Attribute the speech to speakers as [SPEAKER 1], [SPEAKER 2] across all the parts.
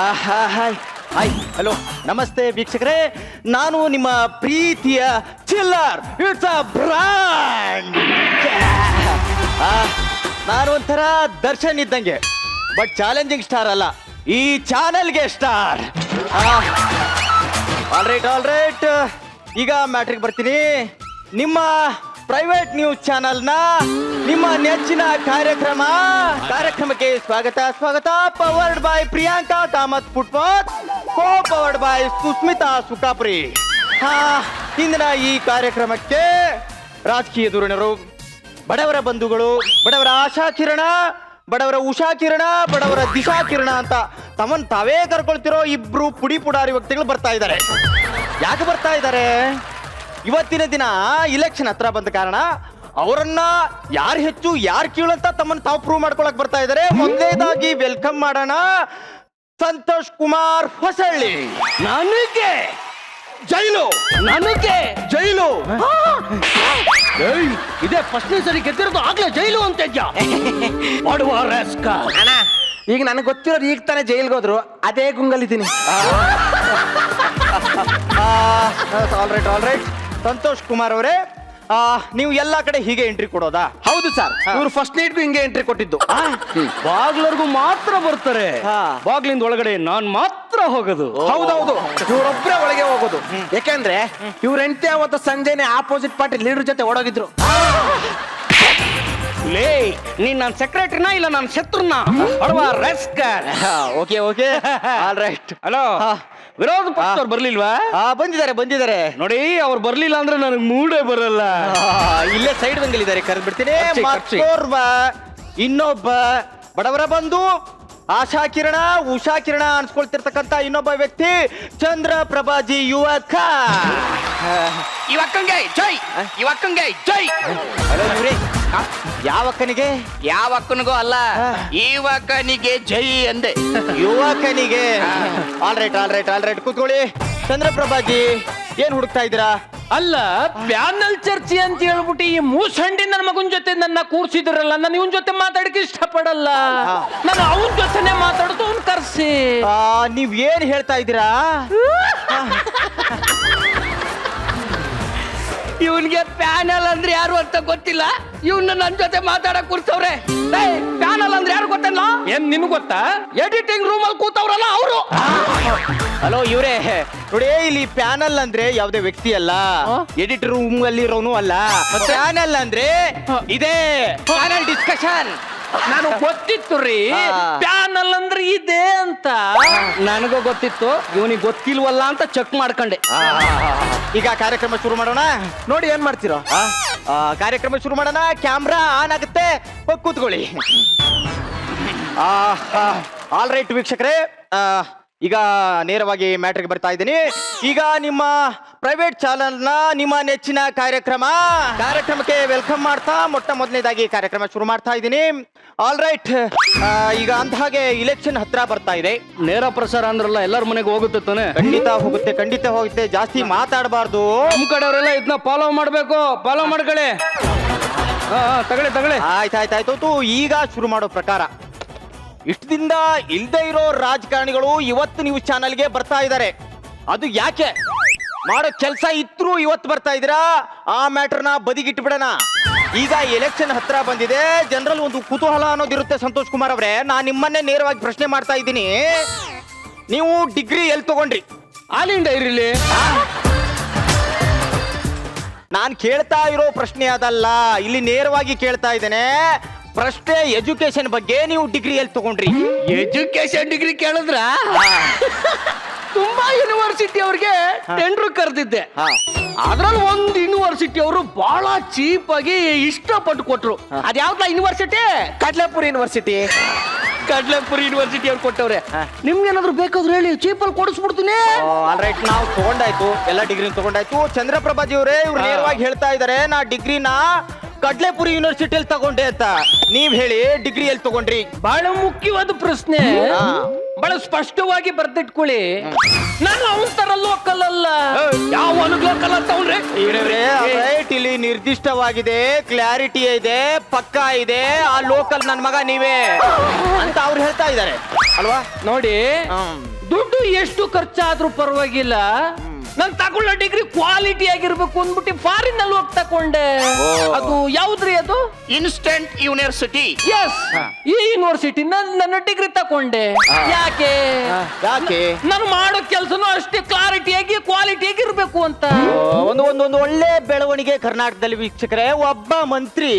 [SPEAKER 1] Hi hi hello ನಮಸ್ತೆ ವೀಕ್ಷಕರೇ, ನಾನು ನಿಮ್ಮ ಪ್ರೀತಿಯ ಚಿಲ್ಲರ್. It's a brand. ನಾನು ಒಂಥರ ದರ್ಶನ್ ಇದ್ದಂಗೆ, ಬಟ್ ಚಾಲೆಂಜಿಂಗ್ ಸ್ಟಾರ್ ಅಲ್ಲ, ಈ ಚಾನೆಲ್ಗೆ ಸ್ಟಾರ್. ಆಲ್ ರೈಟ್ ಈಗ ಮ್ಯಾಟ್ರಿಗೆ ಬರ್ತೀನಿ. ನಿಮ್ಮ ಪ್ರೈವೇಟ್ ನ್ಯೂಸ್ ಚಾನೆಲ್ನ ನಿಮ್ಮ ನೆಚ್ಚಿನ ಕಾರ್ಯಕ್ರಮಕ್ಕೆ ಸ್ವಾಗತ. Powered by Priyanka Kamath footpath, co powered by Sushmita Sukapuri. ಇಂದಿನ ಈ ಕಾರ್ಯಕ್ರಮಕ್ಕೆ ರಾಜಕೀಯ ಧುರೀಣರು, ಬಡವರ ಬಂಧುಗಳು, ಬಡವರ ಆಶಾ ಕಿರಣ, ಬಡವರ ಉಷಾ ಕಿರಣ, ಬಡವರ ದಿಶಾ ಕಿರಣ ಅಂತ ತಮ್ಮನ್ನು ತಾವೇ ಕರ್ಕೊಳ್ತಿರೋ ಇಬ್ರು ಪುಡಾರಿ ವ್ಯಕ್ತಿಗಳು ಬರ್ತಾ ಇದ್ದಾರೆ. ಯಾಕೆ ಬರ್ತಾ ಇದ್ದಾರೆ? ಇವತ್ತಿನ ದಿನ ಇಲೆಕ್ಷನ್ ಹತ್ರ ಬಂದ ಕಾರಣ ಅವರನ್ನ ಯಾರು ಹೆಚ್ಚು ಯಾರು ಕೀಳು ಅಂತ ತಮ್ಮನ್ನು ತಾವು ಪ್ರೂವ್ ಮಾಡ್ಕೊಳಕ್ ಬರ್ತಾ ಇದ್ದಾರೆ. ಮೊದಲನೇದಾಗಿ ವೆಲ್ಕಮ್ ಮಾಡೋಣ ಸಂತೋಷ್ ಕುಮಾರ್ ಹೊಸಳ್ಳಿ.
[SPEAKER 2] ನನಗೆ
[SPEAKER 1] ಜೈಲು,
[SPEAKER 2] ನನಗೆ
[SPEAKER 1] ಜೈಲು.
[SPEAKER 2] ಇದೇ ಫಸ್ಟ್ನೇ ಸರಿ ಗೆದ್ದಿರೋದು, ಆಗ್ಲೇ ಜೈಲು ಅಂತ ಇದ್ಯಾ? ಮಾಡುವ
[SPEAKER 3] ಅಣ್ಣ, ಈಗ ನನಗೆ ಗೊತ್ತಿರೋರು ಈಗ ತಾನೇ ಜೈಲ್ಗೆ ಹೋದ್ರು, ಅದೇ ಗುಂಗಲ್ಲಿದ್ದೀನಿ.
[SPEAKER 1] ಆಲ್ ರೈಟ್ ಸಂತೋಷ್ ಕುಮಾರ್ ಅವರೇ, ನೀವು ಎಲ್ಲಾ ಕಡೆ ಹೀಗೆ ಎಂಟ್ರಿ ಕೊಡೋದಾ?
[SPEAKER 3] ಹೌದು ಸರ್, ಇವ್ರು ಫಸ್ಟ್ ನೈಟ್ಗೂ ಹಿಂಗೆ ಎಂಟ್ರಿ ಕೊಟ್ಟಿದ್ದು.
[SPEAKER 2] ಬಾಗ್ಲರ್ಗು ಮಾತ್ರ ಬರ್ತಾರೆ, ಬಾಗ್ಲಿಂದ ಒಳಗಡೆ ನಾನ್ ಮಾತ್ರ ಹೋಗೋದು.
[SPEAKER 3] ಹೌದೌದು, ಇವ್ರೊಬ್ರೇ ಒಳಗೆ ಹೋಗೋದು. ಯಾಕೆಂದ್ರೆ ಇವ್ರ ಹೆಂಡತಿ ಅವತ್ತು ಸಂಜೆನೆ ಆಪೋಸಿಟ್ ಪಾರ್ಟಿ ಲೀಡರ್ ಜೊತೆ ಓಡೋಗಿದ್ರು.
[SPEAKER 2] ಲೇ, ನೀನ್ ನನ್ನ ಸೆಕ್ರೆಟರಿನಾ ಇಲ್ಲ ನನ್ನ ಶತ್ರುನ? ಬಡವ ರೆಸ್ಕರ್.
[SPEAKER 1] Okay all right.
[SPEAKER 2] ಹಲೋ, ವಿರೋಧ ಪಕ್ಷದವ್ರು ಬರ್ಲಿಲ್ವಾ?
[SPEAKER 1] ಬಂದಿದ್ದಾರೆ
[SPEAKER 2] ನೋಡಿ, ಅವ್ರು ಬರ್ಲಿಲ್ಲ ಅಂದ್ರೆ ನನಗೆ ಮೂಡೇ ಬರಲ್ಲ.
[SPEAKER 1] ಇಲ್ಲೇ ಸೈಡ್ ಬಂಗಲಿದ್ದಾರೆ, ಕರೆದ್ಬಿಡ್ತೀನಿ.
[SPEAKER 2] ಕರ್ಸಿ.
[SPEAKER 1] ಇನ್ನೊಬ್ಬ ಬಡವರ ಬಂಧು, ಆಶಾ ಕಿರಣ, ಉಷಾ ಕಿರಣ ಅನ್ಸ್ಕೊಳ್ತಿರ್ತಕ್ಕಂತ ಇನ್ನೊಬ್ಬ ವ್ಯಕ್ತಿ ಚಂದ್ರ ಪ್ರಭಾಜಿ ಯುವಕ.
[SPEAKER 4] ಇವಕ್ಕಂಗೆ ಜೈ, ಇವಕ್ಕಂಗೆ ಜೈ.
[SPEAKER 1] ಹಲೋ ಇವ್ರಿ, ಯಾವಕ್ಕನಿಗೆ?
[SPEAKER 4] ಯಾವಕ್ಕನಿಗೂ ಅಲ್ಲ, ಯುವಕನಿಗೆ ಜೈ ಅಂದೆ.
[SPEAKER 1] ಯುವಕನಿಗೆ. ಆಲ್ ರೈಟ್ ಕೂತ್ಕೊಳ್ಳಿ. ಚಂದ್ರ ಪ್ರಭಾಜಿ, ಏನ್ ಹುಡುಕ್ತಾ ಇದ್ದೀರಾ?
[SPEAKER 5] ಅಲ್ಲ, ಪ್ಯಾನಲ್ ಚರ್ಚೆ ಅಂತ ಹೇಳ್ಬಿಟ್ಟು ಈ ಮೂಸಂಡಿ ನನ್ನ ಮಗನ ಜೊತೆ ನನ್ನ ಕೂರ್ಸಿದ್ರಲ್ಲ, ನಾನು ಇವನ್ ಜೊತೆ ಮಾತಾಡಕ್ಕೆ ಇಷ್ಟಪಡಲ್ಲ. ನಾನು ಅವನ ಜೊತೆನೆ ಮಾತಾಡೋದು, ಅವ್ನ್ ಕರ್ಸಿ.
[SPEAKER 1] ನೀವ್ ಏನ್ ಹೇಳ್ತಾ ಇದ್ದೀರಾ?
[SPEAKER 4] ಇವನ್ಗೆ ಪ್ಯಾನಲ್ ಅಂದ್ರೆ ಯಾರು ಅಂತ ಗೊತ್ತಿಲ್ಲ, ಇವನ್ನ ನನ್ ಜೊತೆ ಮಾತಾಡಕ್ ಕೂರ್ಸವ್ರೆ. ಪ್ಯಾನಲ್ ಅಂದ್ರೆ ಯಾರು ಗೊತ್ತಲ್ಲ?
[SPEAKER 5] ಏನ್ ನಿನ್ಗೆ ಗೊತ್ತಾ?
[SPEAKER 4] ಎಡಿಟಿಂಗ್ ರೂಮ್ ಅಲ್ಲಿ ಕೂತವ್ರಲ್ಲ ಅವರು.
[SPEAKER 1] ಹಲೋ ಇವ್ರೆ, ನೋಡಿ ಇಲ್ಲಿ ಪ್ಯಾನಲ್ ಅಂದ್ರೆ ಯಾವ್ದೇ ವ್ಯಕ್ತಿ ಅಲ್ಲ, ಎಡಿಟರ್ ರೂಮ್ ಅಲ್ಲಿ ಇರೋನು ಅಲ್ಲ. ಪ್ಯಾನಲ್ ಅಂದ್ರೆ ಇದೇ ಪ್ಯಾನಲ್ ಡಿಸ್ಕಷನ್.
[SPEAKER 5] ನಾನು ಗೊತ್ತಿತ್ತು ರೀ, ಪ್ಯಾನಲ್ ಅಂದ್ರೆ ಇದೆ ಅಂತ.
[SPEAKER 2] ನನಗೂ ಗೊತ್ತಿತ್ತು, ಇವನಿಗೆ ಗೊತ್ತಿಲ್ವಲ್ಲ ಅಂತ ಚೆಕ್ ಮಾಡ್ಕೊಂಡೆ.
[SPEAKER 1] ಈಗ ಕಾರ್ಯಕ್ರಮ ಶುರು ಮಾಡೋಣ.
[SPEAKER 3] ನೋಡಿ ಏನ್ ಮಾಡ್ತಿರೋ?
[SPEAKER 1] ಕಾರ್ಯಕ್ರಮ ಶುರು ಮಾಡೋಣ. ಕ್ಯಾಮ್ರಾ ಆನ್ ಆಗುತ್ತೆ, ಹೋಗಿ ಕೂತ್ಕೊಳ್ಳಿ. ಆಲ್ ರೈಟ್ ವೀಕ್ಷಕರೇ, ಈಗ ನೇರವಾಗಿ ಮ್ಯಾಟ್ರಿಗೆ ಬರ್ತಾ ಇದ್ದೀನಿ. ಈಗ ನಿಮ್ಮ ಪ್ರೈವೇಟ್ ಚಾನೆಲ್ನ ನಿಮ್ಮ ನೆಚ್ಚಿನ ಕಾರ್ಯಕ್ರಮಕ್ಕೆ ವೆಲ್ಕಮ್ ಮಾಡ್ತಾ ಮೊಟ್ಟ ಮೊದಲನೇದಾಗಿ ಕಾರ್ಯಕ್ರಮ ಶುರು ಮಾಡ್ತಾ ಇದ್ದೀನಿ. ಆಲ್ ರೈಟ್, ಈಗ ಅಂದ ಹಾಗೆ ಇಲೆಕ್ಷನ್ ಹತ್ರ ಬರ್ತಾ ಇದೆ.
[SPEAKER 2] ನೇರ ಪ್ರಸಾರ ಅಂದ್ರಲ್ಲ, ಎಲ್ಲರ ಮನೆಗೆ ಹೋಗುತ್ತೆ ತಾನೆ?
[SPEAKER 1] ಖಂಡಿತ ಹೋಗುತ್ತೆ. ಜಾಸ್ತಿ ಮಾತಾಡಬಾರ್ದು.
[SPEAKER 2] ನಮ್ ಕಡೆಯವರೆಲ್ಲ ಇದನ್ನ ಫಾಲೋ ಮಾಡ್ಬೇಕು. ಫಾಲೋ ಮಾಡ್ಕೊಳ್ಳಿ. ತಗೊಳ್ಳಿ.
[SPEAKER 1] ಆಯ್ತಾಯ್ತು. ಈಗ ಶುರು ಮಾಡೋ ಪ್ರಕಾರ, ಇಷ್ಟು ದಿನ ಇಲ್ದೇ ಇರೋ ರಾಜಕಾರಣಿಗಳು ಇವತ್ತು ನ್ಯೂಸ್ ಚಾನಲ್ಗೆ ಬರ್ತಾ ಇದ್ದಾರೆ. ಅದು ಯಾಕೆ? ಮಾಡೋ ಕೆಲಸ ಇದ್ರು ಇವತ್ತು ಬರ್ತಾ ಇದ್ದೀರಾ? ಆ ಮ್ಯಾಟರ್ನ ಬದಿಗಿಟ್ಬಿಡೋಣ. ಈಗ ಎಲೆಕ್ಷನ್ ಹತ್ರ ಬಂದಿದೆ, ಜನರಲ್ ಒಂದು ಕುತೂಹಲ ಅನ್ನೋದಿರುತ್ತೆ. ಸಂತೋಷ್ ಕುಮಾರ್ ಅವರೇ, ನಾನು ನಿಮ್ಮನ್ನೇ ನೇರವಾಗಿ ಪ್ರಶ್ನೆ ಮಾಡ್ತಾ ಇದ್ದೀನಿ. ನೀವು ಡಿಗ್ರಿ ಎಲ್ಲಿ ತಗೊಂಡ್ರಿ?
[SPEAKER 2] ಆಲ್ ಇಂಡಿಯಾ ಇರಲಿ.
[SPEAKER 1] ನಾನು ಕೇಳ್ತಾ ಇರೋ ಪ್ರಶ್ನೆ ಅದಲ್ಲ, ಇಲ್ಲಿ ನೇರವಾಗಿ ಕೇಳ್ತಾ ಇದ್ದೇನೆ. ಪ್ರಶ್ನೆ ಎಜುಕೇಶನ್ ಬಗ್ಗೆ. ನೀವು ಡಿಗ್ರಿ ಎಲ್ಲಿ ತಗೊಂಡ್ರಿ?
[SPEAKER 2] ಎಜುಕೇಶನ್ ಡಿಗ್ರಿ ಕೇಳಿದ್ರ ತುಂಬಾ ಯೂನಿವರ್ಸಿಟಿ ಅವ್ರಿಗೆ ಟೆಂಡರ್ ಕರೆದಿದ್ದೆ. ಅದ್ರಲ್ಲಿ ಒಂದು ಯೂನಿವರ್ಸಿಟಿ ಅವರು ಬಹಳ ಚೀಪ್ ಆಗಿ ಇಷ್ಟಪಟ್ಟು ಕೊಟ್ರು. ಅದ್ಯಾವ್ದ ಯೂನಿವರ್ಸಿಟಿ?
[SPEAKER 3] ಕಡ್ಲೆಪುರಿ ಯೂನಿವರ್ಸಿಟಿ.
[SPEAKER 2] ಕಡ್ಲೆಪುರಿ ಯೂನಿವರ್ಸಿಟಿ ಅವ್ರು ಕೊಟ್ಟವ್ರೆ. ನಿಮ್ಗೆ ಏನಾದ್ರು ಬೇಕಾದ್ರೆ ಹೇಳಿ, ಚೀಪಲ್ಲಿ ಕೊಡಿಸ್ಬಿಡ್ತೀನಿ.
[SPEAKER 1] ಆಲ್ ರೈಟ್, ನಾವು ತಗೊಂಡಾಯ್ತು, ಎಲ್ಲ ಡಿಗ್ರಿ ತಗೊಂಡಾಯ್ತು. ಚಂದ್ರಪ್ರಭಾಜಿ ಅವರೇ, ಇವ್ರು ನೇರವಾಗಿ ಹೇಳ್ತಾ ಇದಾರೆ, ನಾ ಡಿಗ್ರಿನ ಕಡ್ಲೆಪುರಿ ಯೂನಿವರ್ಸಿಟಿಯಲ್ಲಿ ತಗೊಂಡೆ ಅಂತ. ನೀವ್ ಹೇಳಿ, ಡಿಗ್ರಿ ಎಲ್ಲಿ ತಗೊಂಡ್ರಿ?
[SPEAKER 5] ಬಹಳ ಮುಖ್ಯವಾದ ಪ್ರಶ್ನೆ, ಬಹಳ ಸ್ಪಷ್ಟವಾಗಿ ಬರ್ದಿಟ್ಕೊಳ್ಳಿ. ನಾನು ಅವನ ತರ ಲೋಕಲ್ ಅಲ್ಲ.
[SPEAKER 2] ಯಾವ ಲೋಕಲ್ ಅಂತ ತಗೊಂಡ್ರೆ?
[SPEAKER 1] ರೈಟ್, ಇಲ್ಲಿ ನಿರ್ದಿಷ್ಟವಾಗಿದೆ, ಕ್ಲಾರಿಟಿ ಇದೆ, ಪಕ್ಕಾ ಇದೆ. ಆ ಲೋಕಲ್ ನನ್ ಮಗ ನೀವೇ ಅಂತ ಅವ್ರು ಹೇಳ್ತಾ ಇದ್ದಾರೆ ಅಲ್ವಾ?
[SPEAKER 5] ನೋಡಿ, ದುಡ್ಡು ಎಷ್ಟು ಖರ್ಚಾದ್ರೂ ಪರವಾಗಿಲ್ಲ ನನ್ ತಗೊಳ್ಳೋ ಡಿಗ್ರಿ ಕ್ವಾಲಿಟಿ ಆಗಿರ್ಬೇಕು ಅಂದ್ಬಿಟ್ಟು ಫಾರಿನ್ ನಲ್ಲಿ ಹೋಗಿ ತಕೊಂಡೆ. ಅದು ಯಾವ್ದ್ರಿ ಅದು?
[SPEAKER 2] Instant university.
[SPEAKER 5] ಎಸ್, ಈ ಯೂನಿವರ್ಸಿಟಿ ನನ್ನ ಡಿಗ್ರಿ ತಕೊಂಡೆ. ಯಾಕೆ?
[SPEAKER 1] ಯಾಕೆ?
[SPEAKER 5] ನಾನು ಮಾಡೋ ಕೆಲಸನೂ ಅಷ್ಟೇ ಕ್ಲಾರಿಟಿಯಾಗಿ ಕ್ವಾಲಿಟಿಯಾಗಿ ಇರ್ಬೇಕು ಅಂತ.
[SPEAKER 1] ಒಂದು ಒಳ್ಳೆ ಬೆಳವಣಿಗೆ ಕರ್ನಾಟಕದಲ್ಲಿ ವೀಕ್ಷಕರೇ. ಒಬ್ಬ ಮಂತ್ರಿ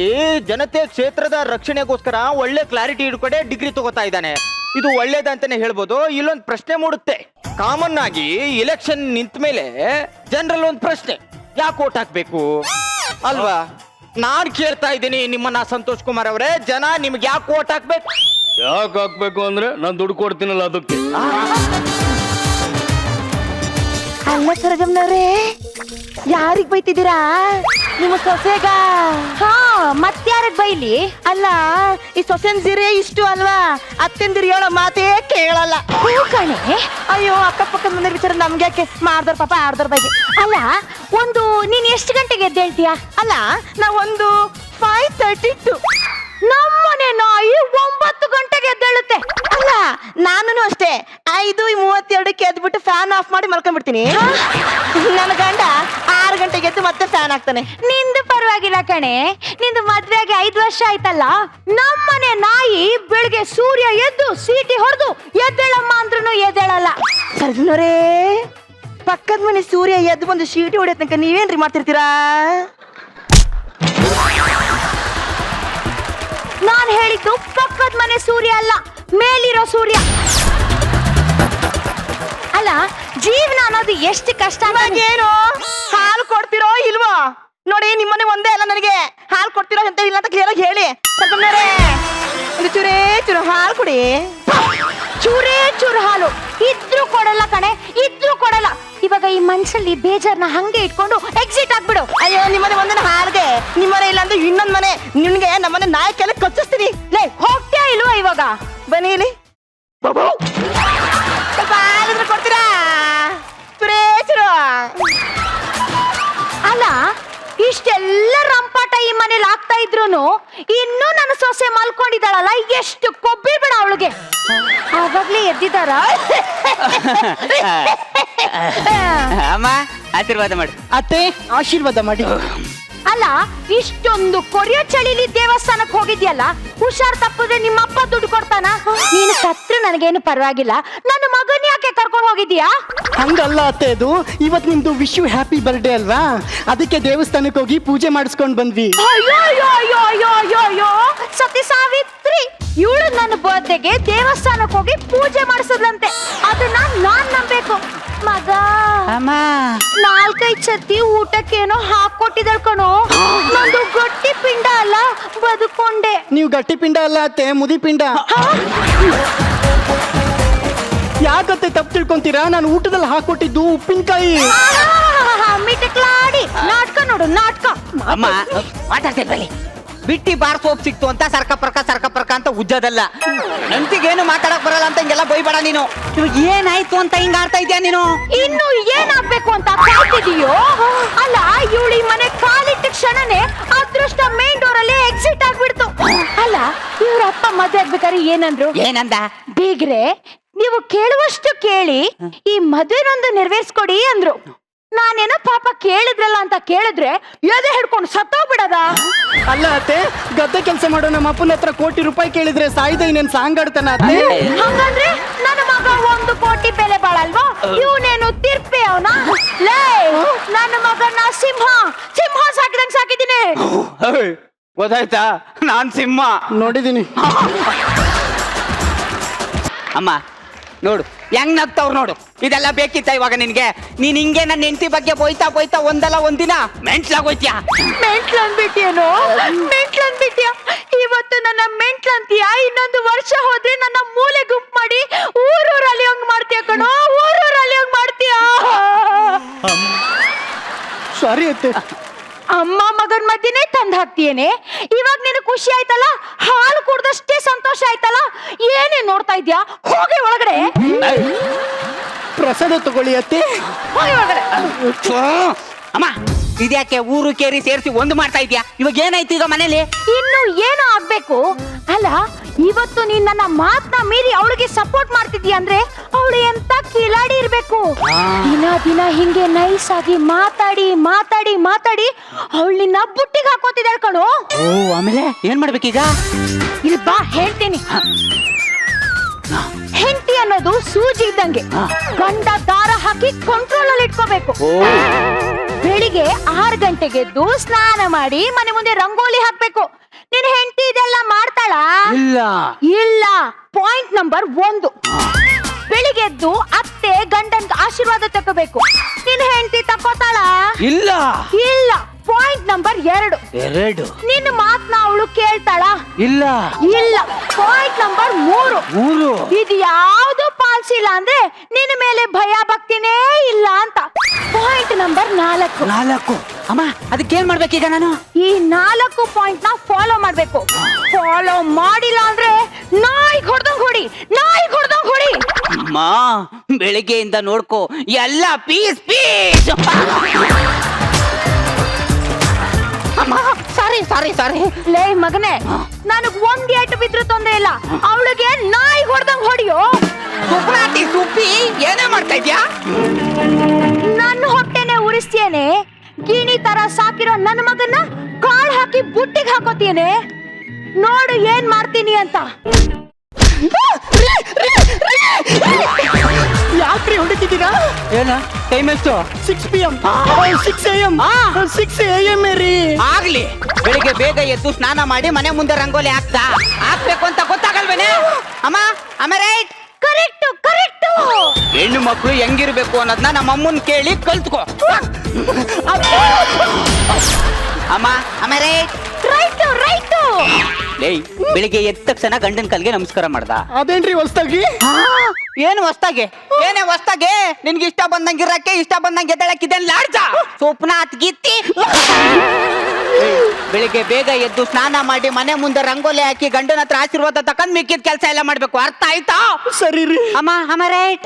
[SPEAKER 1] ಜನತೆ ಕ್ಷೇತ್ರದ ರಕ್ಷಣೆಗೋಸ್ಕರ ಒಳ್ಳೆ ಕ್ಲಾರಿಟಿ ಹಿಡ್ಕೊಂಡೆ ಡಿಗ್ರಿ ತಗೋತಾ ಇದ್ದಾನೆ. ಇದು ಒಳ್ಳೇದಂತಾನೆ ಹೇಳ್ಬೋದು. ಇಲ್ಲೊಂದು ಪ್ರಶ್ನೆ ಮೂಡುತ್ತೆ. ಕಾಮನ್ ಆಗಿ ಎಲೆಕ್ಷನ್ ನಿಂತ ಮೇಲೆ ಜನರಲ್ ಒಂದು ಪ್ರಶ್ನೆ, ಯಾಕೆ ಓಟ್ ಹಾಕ್ಬೇಕು ಅಲ್ವಾ? ನಾನ್ ಕೇಳ್ತಾ ಇದ್ದೀನಿ ನಿಮ್ಮನ್ನ, ಸಂತೋಷ್ ಕುಮಾರ್ ಅವರೇ, ಜನ ನಿಮ್ಗೆ ಯಾಕೆ ಓಟ್ ಹಾಕ್ಬೇಕು?
[SPEAKER 2] ಯಾಕೆ ಹಾಕ್ಬೇಕು ಅಂದ್ರೆ ನಾನು ದುಡ್ಡು ಕೊಡ್ತೀನಲ್ಲ ಅದಕ್ಕೆ.
[SPEAKER 6] ಅಲ್ಲ ಸರಜಮ್ನವ್ರೆ, ಯಾರಿಗ್ ಬೈತಿದ್ದೀರಾ? ನಿಮ್ಮ ಸೊಸೆಗ? ಹಾ, ಮತ್ಯಾರಗ್ ಬೈಲಿ? ಅಲ್ಲ, ಈ ಸೊಸೆಂದಿರೇ ಇಷ್ಟು ಅಲ್ವಾ? ಅತ್ತೆಂದಿರು ಹೇಳೋ ಮಾತೇ ಕೇಳಲ್ಲ. ಹೂ ಕಣೆ. ಅಯ್ಯೋ, ಅಕ್ಕಪಕ್ಕದ ಮನೆ ವಿಚಾರ ನಮ್ಗೆ ಯಾಕೆ? ಮಾಡ್ದವ್ರ ಪಾಪ ಆಡ್ದವ್ರ ಬಗ್ಗೆ. ಅಲ್ಲ, ನೀನ್ ಎಷ್ಟು ಗಂಟೆಗೆ ಎದ್ದು ಹೇಳ್ತೀಯ? ಅಲ್ಲ, ನಾವೊಂದು 5:32. ನಮ್ಮನೆ ನಾಯಿ 9 ಗಂಟೆಗೆ ಎದ್ದೇಳುತ್ತೆ. ಅಲ್ಲ, ನಾನು ಅಷ್ಟೇ 5:32ಕ್ಕೆ ಎದ್ಬಿಟ್ಟು ಫ್ಯಾನ್ ಆಫ್ ಮಾಡಿ ಮಲ್ಕೊಂಡ್ಬಿಡ್ತೀನಿ. ನನ್ನ ಗಂಡ 6 ಗಂಟೆಗೆ ಎದ್ದು ಮತ್ತೆ ಫ್ಯಾನ್ ಹಾಕ್ತಾನೆ. ನಿಂದು ಪರವಾಗಿಲ್ಲ ಕಣೆ, ನಿಂದು ಮದ್ವೆಗೆ 5 ವರ್ಷ ಆಯ್ತಲ್ಲ. ನಮ್ಮನೆ ನಾಯಿ ಬೆಳಿಗ್ಗೆ ಸೂರ್ಯ ಎದ್ದು ಸೀಟಿ ಹೊಡೆದು ಎದ್ದೇಳಮ್ಮ ಅಂದ್ರೂ ಎದ್ದೇಳಲ್ಲ. ಸರ್ಜನವರೇ, ಪಕ್ಕದ ಮನೆ ಸೂರ್ಯ ಎದ್ದು ಬಂದು ಸೀಟಿ ಹೊಡೆಯ ತನಕ ನೀವೇನ್ರಿ ಮಾಡ್ತಿರ್ತೀರಾ? ನಾನ್ ಹೇಳಿದ್ದು ಪಕ್ಕದ ಮನೆ ಸೂರ್ಯ ಅಲ್ಲ, ಮೇಲಿರೋ ಸೂರ್ಯ. ಅಲ್ಲ, ಜೀವನ ಅನ್ನೋದು ಎಷ್ಟು ಕಷ್ಟ. ಏನು ಹಾಲು ಕೊಡ್ತಿರೋ ಇಲ್ವೋ ನೋಡಿ? ನಿಮ್ಮನೆ ಒಂದೇ ಅಲ್ಲ, ನನಗೆ ಹಾಲು ಕೊಡ್ತಿರೋ ಅಂತ ಇಲ್ಲ ಅಂತ ಕ್ಲಿಯರ್ ಆಗಿ ಹೇಳಿ. ಒಂದು ಚೂರೇ ಚೂರು ಹಾಲು ಕೊಡಿ. ಚೂರೇ ಚೂರು ಹಾಲು ಇದ್ರೂ ಕೊಡಲ್ಲ ಕಣೆ, ಇದ್ರೂ ಕೊಡಲ್ಲ. ಇವಾಗ ಈ ಮನ್ಸಲ್ಲಿ ಬೇಜಾರ್ನ ಹಂಗೆ ಇಟ್ಕೊಂಡು ಎಕ್ಸಿಟ್ ಆಗ್ಬಿಡು. ಅಯ್ಯೋ, ನಿಮ್ಮನೆ ಒಂದೇ ಹಾಲ್ಗೆ, ನಿಮ್ಮನೆ ಇಲ್ಲ ಅಂದ್ರೆ ಇನ್ನೊಂದ್ ಮನೆ ನಿನ್ಗೆ ನಮ್ಮನೆ ನಾಯಕ್ಕೆಲ್ಲ ಕಚ್ಚಿಸ್ತೀನಿ. ಲೇ, ಹೋಗ್ತೀಯಾ ಇಲ್ವಾ? ಇವಾಗ ಬನ್ನಿ ಇಲ್ಲಿ. ಸ್ವಲ್ಪ ಹಾಲಿದ್ರೆ ಕೊಡ್ತೀರಾ? ಚೂರೇ ಚೂರು. ಅಲ್ಲ, ಇಷ್ಟೆಲ್ಲ ರಂಪಾಟ ಈ ಮನೇಲಿ ಆಗ್ತಾ ಇದ್ರು ಇನ್ನೂ ನನ್ನ ಸೊಸೆ ಮಲ್ಕೊಂಡಿದ್ದಾಳಲ್ಲ, ಎಷ್ಟು ಕೊಬ್ಬಿ ಬಿಡ ಅವಳಿಗೆ. ಆವಾಗ್ಲೇ ಎದ್ದಿದಾರ?
[SPEAKER 4] ಅಮ್ಮ ಆಶೀರ್ವಾದ ಮಾಡಿ.
[SPEAKER 6] ಅತ್ತೆ ಆಶೀರ್ವಾದ ಮಾಡಿ. ಅಲ್ಲ, ಇಷ್ಟೊಂದು ಕೊರಿಯ ಚಳಿಲಿ ದೇವಸ್ಥಾನಕ್ಕೆ ಹೋಗಿದ್ಯಲ್ಲ, ಹುಷಾರ್ ತಪ್ಪಿದ್ರೆ ನಿಮ್ಮಪ್ಪ ದುಡ್ಡು ಕೊಡ್ತಾನ? ನೀನು ಸತ್ರು ನನಗೇನು ಪರವಾಗಿಲ್ಲ, ನನ್ನ ಮಗನ್ ಯಾಕೆ ಕರ್ಕೊಂಡು ಹೋಗಿದ್ಯಾ?
[SPEAKER 7] ಹಂಗಲ್ಲ ಅತ್ತೆ, ಅದು ಇವತ್ತು ನಿಮ್ದು ವಿಶ್ ಯು ಹ್ಯಾಪಿ ಬರ್ಡೇ ಅಲ್ವಾ, ಅದಕ್ಕೆ ದೇವಸ್ಥಾನಕ್ಕೆ ಹೋಗಿ ಪೂಜೆ ಮಾಡಿಸ್ಕೊಂಡ್ ಬಂದ್ವಿ.
[SPEAKER 6] ಅಯ್ಯೋ ಅಯ್ಯೋ ಅಯ್ಯೋ ಅಯ್ಯೋ ಅಯ್ಯೋ ಅಯ್ಯೋ, ಸತಿ ಸಾವಿತ್ರಿ ಇವಳು ನನ್ನ ಬರ್ತ್ಡೇಗೆ ದೇವಸ್ಥಾನಕ್ಕೆ ಹೋಗಿ ಪೂಜೆ ಮಾಡಿಸೋದ್ಲಂತೆ. ಅದನ್ನ ನಾನ್ ನಂಬೇಕು. ಮಗ,
[SPEAKER 4] ಅಮ್ಮ
[SPEAKER 6] 4-5 ಸತಿ ಊಟಕ್ಕೇನೋ ಹಾಕೊಟ್ಟಿದಳ್ ಕಣೋ. ನಂದು ಗಟ್ಟಿ ಪಿಂಡ ಅಲ್ಲ, ಬದುಕೊಂಡೆ.
[SPEAKER 7] ನೀವು ಗಟ್ಟಿ ಪಿಂಡ ಅಲ್ಲ ಅತ್ತೆ, ಮುದಿ ಪಿಂಡ. ಯಾಕತ್ತೆ ತಪ್ಪು ತಿಳ್ಕೊಂತೀರಾ? ನಾನು ಊಟದಲ್ಲಿ ಹಾಕೊಟ್ಟಿದ್ದು ಉಪ್ಪಿನಕಾಯಿ.
[SPEAKER 6] ಮಿಟಕ್ಲಾಡಿ ನಾಟಕ ನೋಡು, ನಾಟಕ.
[SPEAKER 4] ಅಮ್ಮ ಮಾತಾಡ್ತಿದ್ರಲ್ಲಿ ಬಿಟ್ಟಿ ಬಾರ್ ಸೋಪ್ ಸಿಕ್ತು ಅಂತ ಸರ್ಕ ಪರ್ಕ ಅಂತ ಉಜ್ಜದಲ್ಲ. ನಂತಿಗೇನು ಮಾತಾಡಕ್ ಬರಲ್ಲ ಅಂತ ಹಿಂಗೆಲ್ಲ ಬೈಬೇಡ ನೀನು. ಇವಾಗ ಏನಾಯ್ತು ಅಂತ ಹಿಂಗ ಆಡ್ತಾ ಇದ್ಯಾ ನೀನು?
[SPEAKER 6] ಇನ್ನು ಏನಾಗ್ಬೇಕು ಅಂತ ಕಾಯ್ತಿದೀಯೋ? ಅಲ್ಲ, ಇವಳು ಈ ಮನೆ ಕಾಲಿಟ್ಟ ಕ್ಷಣನೇ ಅದೃಷ್ಟ ಮೇನ್ ಡೋರ್ ಅಲ್ಲಿ ಎಕ್ಸಿಟ್ ಆಗ್ಬಿಡ್ತು. ಅಲ್ಲ, ಇವ್ರ ಅಪ್ಪ ಮದ್ವೆ ಆಗ್ಬೇಕಾದ್ರೆ ಏನಂದ್ರು?
[SPEAKER 4] ಏನಂದ?
[SPEAKER 6] ಬೀಗ್ರೆ, ನೀವು ಕೇಳುವಷ್ಟು ಕೇಳಿ ಈ ಮದುವೆನೊಂದು ನೆರವೇರಿಸ್ಕೊಡಿ ಅಂದ್ರು. ನಾನೇನೋ ಪಾಪ ಕೇಳಿದ್ರಲ್ಲ ಅಂತ ಕೇಳಿದ್ರೆ ಎದೆ ಹಿಡ್ಕೊಂಡು ಸತ್ತೋಗ್ಬಿಡದ?
[SPEAKER 7] ಅಲ್ಲ ಅತ್ತೆ, ಗದ್ದೆ ಕೆಲಸ ಮಾಡೋ ನಮ್ಮ ಅಪ್ಪನ ಹತ್ರ ಕೋಟಿ ರೂಪಾಯಿ ಕೇಳಿದ್ರೆ ಸಾಯ್ದ ಇನ್ನೇನ್ ಸಾಂಗ್ ಆಡ್ತಾನ ಅತ್ತೆ?
[SPEAKER 6] ಹಂಗಂದ್ರೆ ನನ್ನ ಮಗ 1 ಕೋಟಿ ಬೆಲೆ ಬಾಳಲ್ವಾ? ಇವನೇನು ತಿರ್ಪೆ ಅವನ? ಲೇ, ನನ್ನ ಮಗನ ಸಿಂಹ ಸಾಕಿದಂಗ್ ಸಾಕಿದ್ದೀನಿ.
[SPEAKER 4] ಗೊತ್ತಾಯ್ತಾ? ನಾನ್ ಸಿಂಹ
[SPEAKER 7] ನೋಡಿದೀನಿ.
[SPEAKER 4] ಅಮ್ಮ ನೋಡು ಹೆಂಗ್ ನಗ್ತಾವ್ರು ನೋಡು. ಇದೆಲ್ಲ ಬೇಕಿತ್ತ ಇವಾಗ ನಿನ್ಗೆ? ನೀನ್ ಹಿಂಗೆ ನನ್ನ ಹೆಂಡತಿ ಬಗ್ಗೆ ಬೋಯ್ತಾ ಒಂದಲ್ಲ ಒಂದಿನ ಮೆಂಟ್ಲಾಗೋಯ್ತ್ಯಾ?
[SPEAKER 6] ಮೆಂಟ್ಲ್ ಅಂದ್ಬಿಟ್ಯೇನೋ? ಮೆಂಟ್ಲ್ ಅಂದ್ಬಿಟ್ಯಾ? ಇವತ್ತು ನನ್ನ ಮೆಂಟ್ಲ್ ಅಂತೀಯ, ಇನ್ನೊಂದು ವರ್ಷ ಹೋದ್ರೆ ನನ್ನ ಮೂಲೆ ಗುಂಪು ಮಾಡಿ ಊರೂರಲ್ಲಿ ಹಂಗ್ ಮಾಡ್ತೀಯ ಕಣೋ, ಊರೂರಲ್ಲಿ ಹಂಗ್ ಮಾಡ್ತೀಯ.
[SPEAKER 7] ಸಾರಿ ಅತ್ತೆ.
[SPEAKER 6] ಅಮ್ಮ ಮಗನ್ ಮಧ್ಯೆನೇ ತಂದ್ ಹಾಕ್ತಿಯೇನೆ. ಇವಾಗ ನಿನಗೆ ಖುಷಿ ಆಯ್ತಲ್ಲ, ಹಾಲು ಕುಡ್ದಷ್ಟೇ ಸಂತೋಷ ಆಯ್ತಲ್ಲ, ಏನೇ ನೋಡ್ತಾ ಇದ್ಯಾ? ಹೋಗಿ ಒಳಗಡೆ.
[SPEAKER 7] ಪ್ರಸಾದ ತಗೊಳ್ಳಿ ಅತ್ತೆ.
[SPEAKER 6] ಹೋಗಿ ಒಳಗಡೆ.
[SPEAKER 4] ಅಮ್ಮ ಇದ್ಯಾಕೆ ಊರು ಕೇರಿ ಸೇರಿಸಿ ಒಂದು ಮಾಡ್ತಾ ಇದ್ಯಾ? ಇವಾಗ ಏನಾಯ್ತು ಈಗ ಮನೇಲಿ?
[SPEAKER 6] ಇನ್ನು ಏನೋ ಆಗ್ಬೇಕು. ಅಲ್ಲ, ಇವತ್ತು ನೀನ್ ನನ್ನ ಮಾತನ್ನ ಮೀರಿ ಅವಳಿಗೆ ಸಪೋರ್ಟ್ ಮಾಡ್ತಿದ್ಯಾ ಅಂದ್ರೆ ಅವಳು ಎಂತ ಕಿಲಾಡಿ ಇರ್ಬೇಕು. ದಿನ ಹಿಂಗೆ ನೈಸ್ ಆಗಿ ಮಾತಾಡಿ ಮಾತಾಡಿ ಮಾತಾಡಿ ಅವಳು ನಿನ್ನ ಬುಟ್ಟಿಗೆ ಹಾಕೋತಿದ್ದಾಳೆ ಕಣೋ.
[SPEAKER 4] ಓ, ಆಮೇಲೆ ಏನ್ ಮಾಡ್ಬೇಕೀಗ?
[SPEAKER 6] ಇಲ್ಲಿ ಬಾ ಹೇಳ್ತೀನಿ. ಹೆಂಡತಿ ಅನ್ನೋದು ಸೂಜಿ ಇದ್ದಂಗೆ, ಗಂಡ ದಾರ ಹಾಕಿ ಕಂಟ್ರೋಲ್ ಅಲ್ಲಿ ಇಟ್ಕೋಬೇಕು. ಬೆಳಿಗ್ಗೆ 6 ಗಂಟೆಗೆ ಎದ್ದು ಸ್ನಾನ ಮಾಡಿ ಮನೆ ಮುಂದೆ ರಂಗೋಲಿ ಹಾಕ್ಬೇಕು. ನಿನ್ ಹೆಂಡತಿ ಇದೆಲ್ಲ ಮಾಡ್ತಾಳ? ಇಲ್ಲ. ಪಾಯಿಂಟ್ ನಂಬರ್ 1, ಬೆಳಿಗ್ಗೆ ಎದ್ದು ಅತ್ತೆ ಗಂಡನ್ ಆಶೀರ್ವಾದ ತಗೋಬೇಕು. ನಿನ್ ಹೆಂಡತಿ ತಕೋತಾಳ?
[SPEAKER 4] ಇಲ್ಲ.
[SPEAKER 6] ಇಲ್ಲ. ಪಾಯಿಂಟ್ ನಂಬರ್ 2, ನಿನ್ನ ಮಾತನ್ನ ಅವಳು ಕೇಳ್ತಾಳ?
[SPEAKER 4] ಇಲ್ಲ.
[SPEAKER 6] ಇಲ್ಲ. ಪಾಯಿಂಟ್ ನಂಬರ್ 3, ಇದು ಯಾವ್ದು ಪಾಲಿಸಿಲ್ಲ ಅಂದ್ರೆ ನಿನ್ನ ಮೇಲೆ ಭಯ ಭಕ್ತಿನೇ ಇಲ್ಲ ಅಂತ. Point number 4.
[SPEAKER 4] ಅಮ್ಮ, ಅದಕ್ಕೇನ್ ಮಾಡ್ಬೇಕೀಗ ನಾನು?
[SPEAKER 6] ಈ 4 ಪಾಯಿಂಟ್ ನ ಫಾಲೋ ಮಾಡ್ಬೇಕು. ಫಾಲೋ ಮಾಡಿಲ್ಲ ಅಂದ್ರೆ ನಾಯಿ ಹೊಡ್ದಂಗ್ ಹೊಡಿ.
[SPEAKER 4] ಅಮ್ಮ, ಬೆಳಿಗ್ಗೆಯಿಂದ ನೋಡ್ಕೋ ಎಲ್ಲ ಪೀಸ್ ಪೀಸ್. ಅಮ್ಮ, ಸಾರಿ.
[SPEAKER 6] ಲೇ ಮಗನೇ, ನನಗ್ 1 ಏಟು ಬಿದ್ರು ತೊಂದ್ರೆ ಇಲ್ಲ, ಅವಳಿಗೆ ನಾಯಿ ಹೊಡ್ದಂಗ್ ಹೊಡಿಯೋ.
[SPEAKER 4] ಸುಪ್ಪಿ ಏನೇ ಮಾಡ್ತಾ ಇದ್ಯಾ?
[SPEAKER 6] ನನ್ನ ಹೊಟ್ಟೆನೆ ಉರಿಸ್ತೇನೆ. ಗಿಣಿ ತರ ಸಾಕಿರೋ ನನ್ನ ಮಗನ್ನ ಕಾಳು ಹಾಕಿ ಬುಟ್ಟಿಗೆ ಹಾಕೋತೇನೆ. ನೋಡು ಏನ್ ಮಾಡ್ತೀನಿ ಅಂತ.
[SPEAKER 7] ಯಾಕ್ರಿ ಹೊಡಿತಿದ್ದೀರಾ?
[SPEAKER 4] ಏನ ಟೈಮ್ ಎಷ್ಟು?
[SPEAKER 7] 6 PM 6 AM 6 AM ರೀ.
[SPEAKER 4] ಆಗ್ಲಿ, ಬೆಳಿಗ್ಗೆ ಬೇಗ ಎದ್ದು ಸ್ನಾನ ಮಾಡಿ ಮನೆ ಮುಂದೆ ರಂಗೋಲಿ ಹಾಕ್ಬೇಕು ಅಂತ ಗೊತ್ತಾಗಲ್ವೇನೆ? ಅಮ್ಮ ರೈಟ್.
[SPEAKER 6] ಕರೆಕ್ಟು.
[SPEAKER 4] ಹೆಣ್ಣು ಮಕ್ಕಳು ಹೆಂಗಿರ್ಬೇಕು ಅನ್ನೋದನ್ನ ನಮ್ಮ ಅಮ್ಮನ್ ಕೇಳಿ ಕಲ್ತ್ಕೋ. ಅಮ್ಮ ರೈಟ್. ಬೆಳಿಗ್ಗೆ ಎದ್ದ ತಕ್ಷಣ ಗಂಡನ ಕಲ್ಗೆ ನಮಸ್ಕಾರ ಮಾಡ್ದ.
[SPEAKER 7] ಅದೇನ್ರಿ ಹೊಸ್ದಾಗಿ?
[SPEAKER 4] ಏನು ಹೊಸ್ತಾಗೆ? ನಿನ್ಗೆ ಇಷ್ಟ ಬಂದಂಗಿರಕ್ಕೆ ಇಷ್ಟ ಬಂದಂಗೆ ಎದ್ದಳಕ್ಕಿದೆ ಲಾಡ್ಜ ಸ್ವಪ್ನಾಥ್ ಗೀತಿ. ಬೆಳಿಗ್ಗೆ ಬೇಗ ಎದ್ದು ಸ್ನಾನ ಮಾಡಿ ಮನೆ ಮುಂದೆ ರಂಗೋಲಿ ಹಾಕಿ ಗಂಡನ ಹತ್ರ ಆಶೀರ್ವಾದ ತಕೊಂಡ್ ಮಿಕ್ಕಿದ ಕೆಲಸ ಎಲ್ಲ ಮಾಡ್ಬೇಕು. ಅರ್ಥ ಆಯ್ತಾ?
[SPEAKER 7] ಸರಿ ರೀ.
[SPEAKER 4] ಅಮ್ಮ ರೈಟ್.